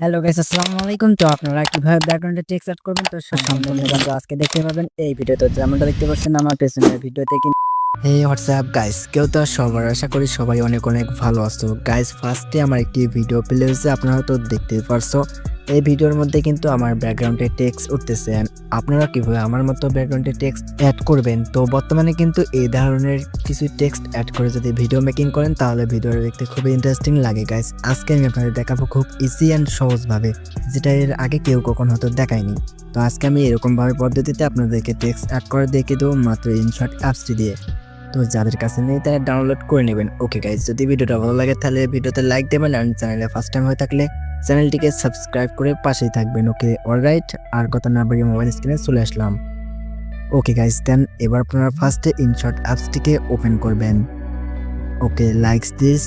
Hello guys, আসসালামু আলাইকুম। তো আপনারা কিভাবে ব্যাকগ্রাউন্ডে টেক্সট এড করবেন তো সম্পূর্ণ কিন্তু আজকে দেখতে পাবেন এই ভিডিওতে। যেমনটা দেখতে পাচ্ছেন আমার পেছনের ভিডিওতে কিন্তু হোয়াটসঅ্যাপ গাইস, কেউ তো সবার আশা করি সবাই অনেক অনেক ভালো আছো গাইস। ফার্স্টে আমার একটি ভিডিও প্লে হয়েছে, আপনারা তো দেখতেই পারছো। এই ভিডিওর মধ্যে কিন্তু আমার ব্যাকগ্রাউন্ডে টেক্সট উঠতেছে। আপনারা কিভাবে আমার মতো ব্যাকগ্রাউন্ডে টেক্সট অ্যাড করবেন, তো বর্তমানে কিন্তু এই ধরনের কিছু টেক্সট অ্যাড করে যদি ভিডিও মেকিং করেন তাহলে ভিডিওটা দেখতে খুবই ইন্টারেস্টিং লাগে গাইস। আজকে আমি আপনাদের দেখাবো খুব ইজি অ্যান্ড সহজভাবে, যেটা এর আগে কেউ কখনো হয়তো দেখায়নি। তো আজকে আমি এরকমভাবে পদ্ধতিতে আপনাদেরকে টেক্সট অ্যাড করে দেখিয়ে দেবো মাত্র ইনশট অ্যাপসটি দিয়ে। তো যাদের কাছে নেই তারা ডাউনলোড করে নেবেন। ওকে গাইজ, যদি ভিডিওটা ভালো লাগে তাহলে ভিডিওতে লাইক দেবেন, আর চ্যানেলে ফার্স্ট টাইম হয়ে থাকলে চ্যানেলটিকে সাবস্ক্রাইব করে পাশেই থাকবেন। ওকে অলরাইট, আর কথা না বাড়িয়ে মোবাইল স্ক্রিনে চলে আসলাম। ওকে গাইজ, দেন এবার আপনারা ফার্স্টে ইনশট অ্যাপসটিকে ওপেন করবেন। ওকে লাইকস দিস,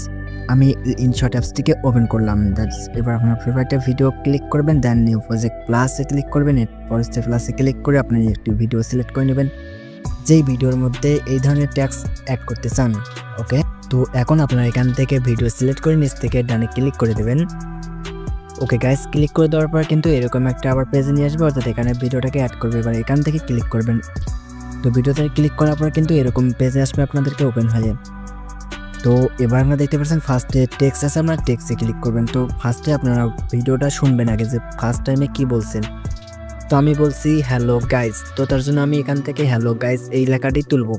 আমি ইনশট অ্যাপসটিকে ওপেন করলাম। দ্যাটস, এবার আপনার ফেভারিট ভিডিও ক্লিক করবেন, দেন নিউ প্রজেক্ট প্লাসে ক্লিক করবেন। এরপর প্লাসে ক্লিক করে আপনি একটি ভিডিও সিলেক্ট করে নেবেন যেই ভিডিওর মধ্যে এই ধরনের টেক্সট অ্যাড করতে চান। ওকে, তো এখন আপনারা এখান থেকে ভিডিও সিলেক্ট করে নিচ থেকে ডানে ক্লিক করে দেবেন। ওকে গাইস, ক্লিক করে দেওয়ার পর কিন্তু এরকম একটা আবার পেজে নিয়ে আসবে, অর্থাৎ এখানে ভিডিওটাকে অ্যাড করবে। এবার এখান থেকে ক্লিক করবেন। তো ভিডিওতে ক্লিক করার পর কিন্তু এরকম পেজে আসবে আপনাদেরকে ওপেন হয়ে। তো এবার আমরা দেখতে পাচ্ছেন ফার্স্টে টেক্সট আছে, আপনারা টেক্সটে ক্লিক করবেন। তো ফার্স্টে আপনারা ভিডিওটা শুনবেন আগে যে ফার্স্ট টাইমে কি বলছেন। তো আমি বলছি হ্যালো গাইজ, তো তার জন্য আমি এখান থেকে হ্যালো গাইজ এই লেখাটি তুলব।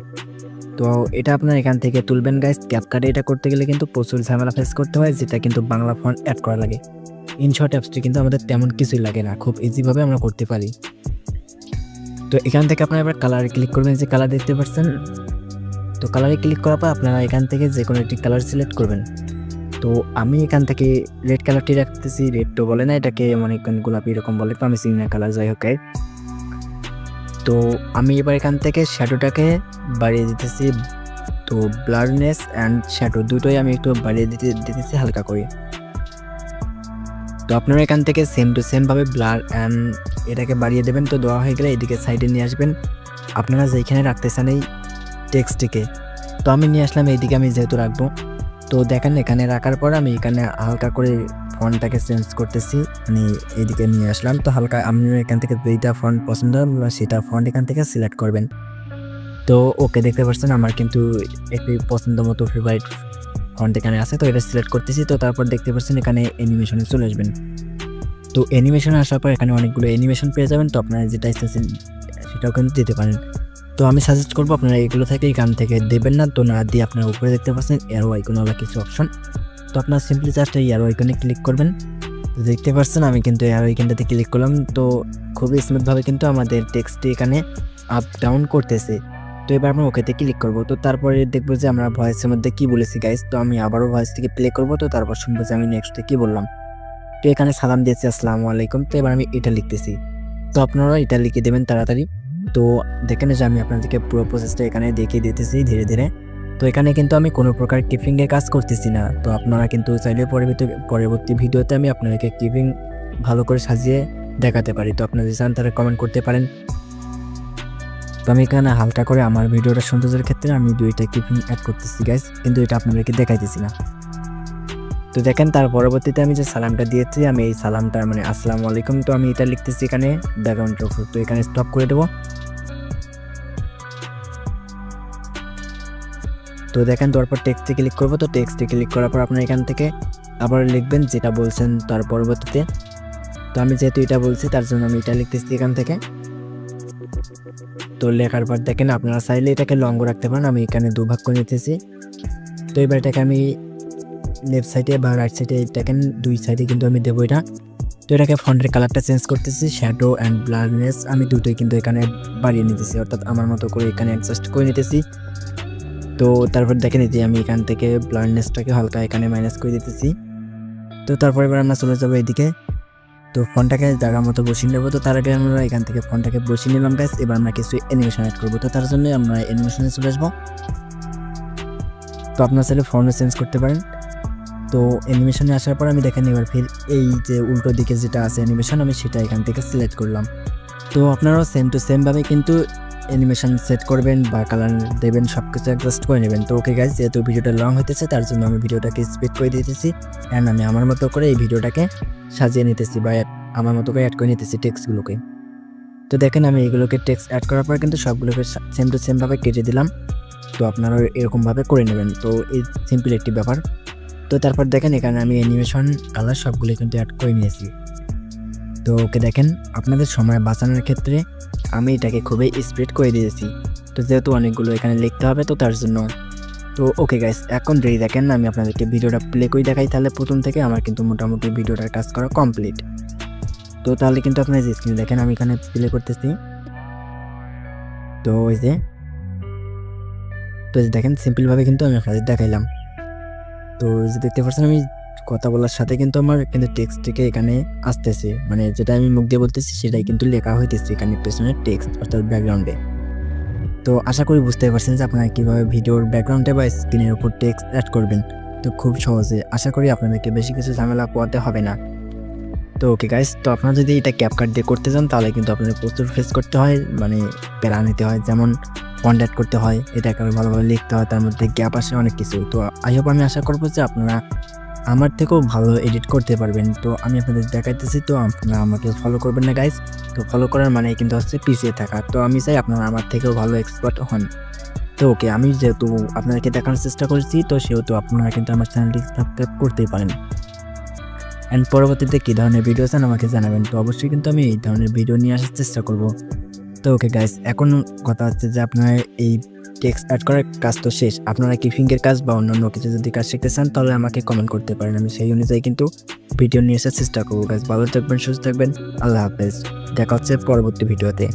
তো এটা আপনারা এখান থেকে তুলবেন গাইজ। ক্যাপকাটে এটা করতে গেলে কিন্তু প্রচুর ঝামেলা ফেস করতে হয়, যেটা কিন্তু বাংলা ফন্ট অ্যাড করা লাগে। ইনশট অ্যাপসটি কিন্তু আমাদের তেমন কিছুই লাগে না, খুব ইজিভাবে আমরা করতে পারি। তো এখান থেকে আপনারা এবার কালারে ক্লিক করবেন, যে কালার দেখতে পাচ্ছেন। তো কালারে ক্লিক করার পর আপনারা এখান থেকে যে কোনো একটি কালার সিলেক্ট করবেন। তো আমি এখান থেকে রেড কালারটি রাখতেছি। রেড তো বলে না, এটাকে মানে গোলাপি এরকম বলে, তো আমি সিগনাল কালার যাই হোক। তো আমি এবার এখান থেকে শ্যাডোটাকে বাড়িয়ে দিতেছি। তো ব্লারনেস অ্যান্ড শ্যাডো দুটোই আমি একটু বাড়িয়ে দিতেছি হালকা করে। তো আপনারা এখান থেকে সেম টু সেম ভাবে ব্লার অ্যান্ড এটাকে বাড়িয়ে দেবেন। তো দেওয়া হয়ে গেলে এদিকে সাইডে নিয়ে আসবেন আপনারা যেখানে রাখতে চান এই টেক্সটটিকে। তো আমি নিয়ে আসলাম এইদিকে, আমি যেহেতু রাখবো। তো দেখেন এখানে রাখার পর আমি এখানে হালকা করে ফন্টটাকে চেঞ্জ করতেছি, মানে এইদিকে নিয়ে আসলাম। তো হালকা আপনি এখান থেকে যেইটা ফন্ট পছন্দ হবে সেটা ফন্ট এখান থেকে সিলেক্ট করবেন। তো ওকে, দেখতে পাচ্ছেন আমার কিন্তু একটি পছন্দ মতো ফেভারিট ফন্ট এখানে আছে, তো এটা সিলেক্ট করতেছি। তো তারপর দেখতে পাচ্ছেন এখানে অ্যানিমেশনে চলে আসবেন। তো অ্যানিমেশনে আসার পর এখানে অনেকগুলো অ্যানিমেশন পেয়ে যাবেন, তো আপনারা যেটা ইচ্ছেন সেটাও কিন্তু দিতে পারেন। তো আমি সাজেস্ট করবো আপনারা এগুলো থেকে এখান থেকে দেবেন না, তো না দিয়ে আপনারা উপরে দেখতে পাচ্ছেন অ্যারো আইকনওয়ালা কিছু অপশন। তো আপনারা সিম্পলি জাস্ট এই অ্যারো আইকনে ক্লিক করবেন। তো দেখতে পাচ্ছেন আমি কিন্তু অ্যারো আইকনটাতে ক্লিক করলাম। তো খুবই স্মুথভাবে কিন্তু আমাদের টেক্সটটি এখানে আপ ডাউন করতেছে। তো এবার আমরা ওকেতে ক্লিক করব। তো তারপরে দেখবো যে আমরা ভয়েসের মধ্যে কি বলেছি গাইস। তো আমি আবারও ভয়েস থেকে প্লে করব, তো তারপর শুনবো যে আমি নেক্সটে কি বললাম। তো এখানে সালাম দিয়েছি আসসালামু আলাইকুম। তো এবার আমি এটা লিখতেছি, তো আপনারা এটা লিখে দেবেন তাড়াতাড়ি। তো দেখেন যে আমি আপনাদেরকে পুরো প্রসেসটা এখানে দেখিয়ে দিতেছি ধীরে ধীরে। তো এখানে কিন্তু আমি কোনো প্রকার কিপিংয়ের কাজ করতেছি না। তো আপনারা কিন্তু চাইলে পরবর্তী ভিডিওতে আমি আপনাদেরকে কিপিং ভালো করে সাজিয়ে দেখাতে পারি। তো আপনারা যদি চান তারা কমেন্ট করতে পারেন। তো আমি এখানে হালকা করে আমার ভিডিওটা সৌন্দর্যের ক্ষেত্রে আমি দুইটা কিপিং অ্যাড করতেছি গাইস, কিন্তু এটা আপনাদেরকে দেখাইতেছি না। তো দেখেন তার পরবর্তীতে আমি যে সালামটা দিয়েছি, আমি এই সালামটা মানে আসসালামু আলাইকুম, তো আমি এটা লিখতেছি এখানে ব্যাকগ্রাউন্ডের উপর। তো এখানে স্টপ করে দেবো। তো দেখেন তারপর টেক্সটে ক্লিক করবো। তো টেক্সটে ক্লিক করার পর আপনার এখান থেকে আবার লিখবেন যেটা বলছেন তার পরবর্তীতে। তো আমি যেহেতু এটা বলছি তার জন্য আমি এটা লিখতেছি এখান থেকে। তো লেখার পর দেখেন আপনারা চাইলে এটাকে লঙ্গ রাখতে পারেন, আমি এখানে দুভাগ করে নিতেছি। তো এবার এটাকে আমি লেফট সাইডে বা রাইট সাইডে দেখেন দুই সাইডে কিন্তু আমি দেবো এটা। তো এটাকে ফন্টের কালারটা চেঞ্জ করতেছি, শ্যাডো অ্যান্ড ব্লারনেস আমি দুটোই কিন্তু এখানে বাড়িয়ে নিতেছি, অর্থাৎ আমার মতো করে এখানে অ্যাডজাস্ট করে নিতেছি। তো তারপর দেখেন যে আমি এখান থেকে ব্লারনেসটাকে হালকা এখানে মাইনাস করে দিতেছি। তো তারপর এবার আমরা চলে যাবো এদিকে। তো ফোনটাকে জায়গা মতো বসিয়ে নেবো। তো তার আগে আমরা এখান থেকে ফোনটাকে বসিয়ে নিলাম গাইস। এবার আমরা কিছু অ্যানিমেশন অ্যাড করবো, তো তার জন্য আমরা অ্যানিমেশনে চলে আসবো। তো আপনার চাইলে ফন্টও চেঞ্জ করতে পারেন। তো অ্যানিমেশনে আসার পর আমি দেখেন এবার ফির এই যে উল্টো দিকে যেটা আছে অ্যানিমেশন, আমি সেটা এখান থেকে সিলেক্ট করলাম। তো আপনারাও সেম টু সেমভাবে কিন্তু অ্যানিমেশন সেট করবেন বা কালার দেবেন, সব কিছু অ্যাডজাস্ট করে নেবেন। তো ওকে গাইজ, যেহেতু ভিডিওটা লং হইতেছে তার জন্য আমি ভিডিওটাকে স্পিড করে দিতেছি অ্যান্ড আমি আমার মতো করে এই ভিডিওটাকে সাজিয়ে নিতেছি বা আমার মতো করে অ্যাড করে নিতেছি টেক্সটগুলোকে। তো দেখেন আমি এগুলোকে টেক্সট অ্যাড করার পর কিন্তু সবগুলোকে সেম টু সেমভাবে কেটে দিলাম। তো আপনারা এরকমভাবে করে নেবেন। তো এই সিম্পল একটি ব্যাপার। তো তারপর দেখেন এখানে আমি অ্যানিমেশন কালার সবগুলো কিন্তু অ্যাড করে নিয়েছি। তো ওকে দেখেন আপনাদের সময় বাঁচানোর ক্ষেত্রে আমি এটাকে খুবই স্প্রেড করে দিয়েছি। তো যেহেতু অনেকগুলো এখানে লিখতে হবে তো তার জন্য। তো ওকে গাইস, এখন যদি দেখেন আমি আপনাদেরকে ভিডিওটা প্লে করে দেখাই, তাহলে প্রথম থেকে আমার কিন্তু মোটামুটি ভিডিওটার কাজ করা কমপ্লিট। তো তাহলে কিন্তু আপনার যে স্ক্রিন দেখেন আমি এখানে প্লে করতেছি। তো ওই যে দেখেন সিম্পলভাবে কিন্তু আমি আপনাদের দেখাইলাম। তো যে দেখতে পাচ্ছেন আমি কথা বলার সাথে কিন্তু আমার কিন্তু টেক্সট থেকে এখানে আসতেছে, মানে যেটা আমি মুখ দিয়ে বলতেছি সেটাই কিন্তু লেখা হইতেছে এখানে পেছনের টেক্সট অর্থাৎ ব্যাকগ্রাউন্ডে। তো আশা করি বুঝতে পারছেন যে আপনারা কীভাবে ভিডিওর ব্যাকগ্রাউন্ডে বা স্ক্রিনের উপর টেক্সট অ্যাড করবেন। তো খুব সহজে, আশা করি আপনাদেরকে বেশি কিছু ঝামেলা পোয়াতে হবে না। তো ওকে গাইস, তো আপনারা যদি এটা ক্যাপকাট দিয়ে করতে চান তাহলে কিন্তু আপনাদের প্রচুর ফেস করতে হয়, মানে প্যারা নিতে হয়, যেমন ফন্ট অ্যাড করতে হয়, এটাকে ভালোভাবে লিখতে হয়, তার মধ্যে গ্যাপ আসে অনেক কিছু। তো আই হোপ আমি আশা করবো যে আপনারা আমার থেকেও ভালো এডিট করতে পারবেন। তো আমি আপনাদের দেখাইতেছি, তো আপনারা আমাকে ফলো করবেন না গাইস। তো ফলো করার মানে কিন্তু হচ্ছে পিছিয়ে থাকা। তো আমি চাই আপনারা আমার থেকেও ভালো এক্সপার্ট হন। তো ওকে, আমি যেহেতু আপনাদেরকে দেখানোর চেষ্টা করছি তো সেহেতু আপনারা কিন্তু আমার চ্যানেলটি সাবস্ক্রাইব করতেই পারেন। অ্যান্ড পরবর্তীতে কী ধরনের ভিডিও চান আমাকে জানাবেন। তো অবশ্যই কিন্তু আমি এই ধরনের ভিডিও নিয়ে আসার চেষ্টা করব। তো ওকে গাইস, এখন কথা হচ্ছে যে আপনারা এই টেক্সট অ্যাড করার কাজ তো শেষ, আপনারা কিপিংয়ের কাজ বা অন্যান্য কিছু যদি কাজ শিখতে চান তাহলে আমাকে কমেন্ট করতে পারেন। আমি সেই অনুযায়ী কিন্তু ভিডিও নিয়ে আসার চেষ্টা করবো। গাইস ভালো থাকবেন, সুস্থ থাকবেন, আল্লাহ হাফেজ। দেখা হচ্ছে পরবর্তী ভিডিওতে।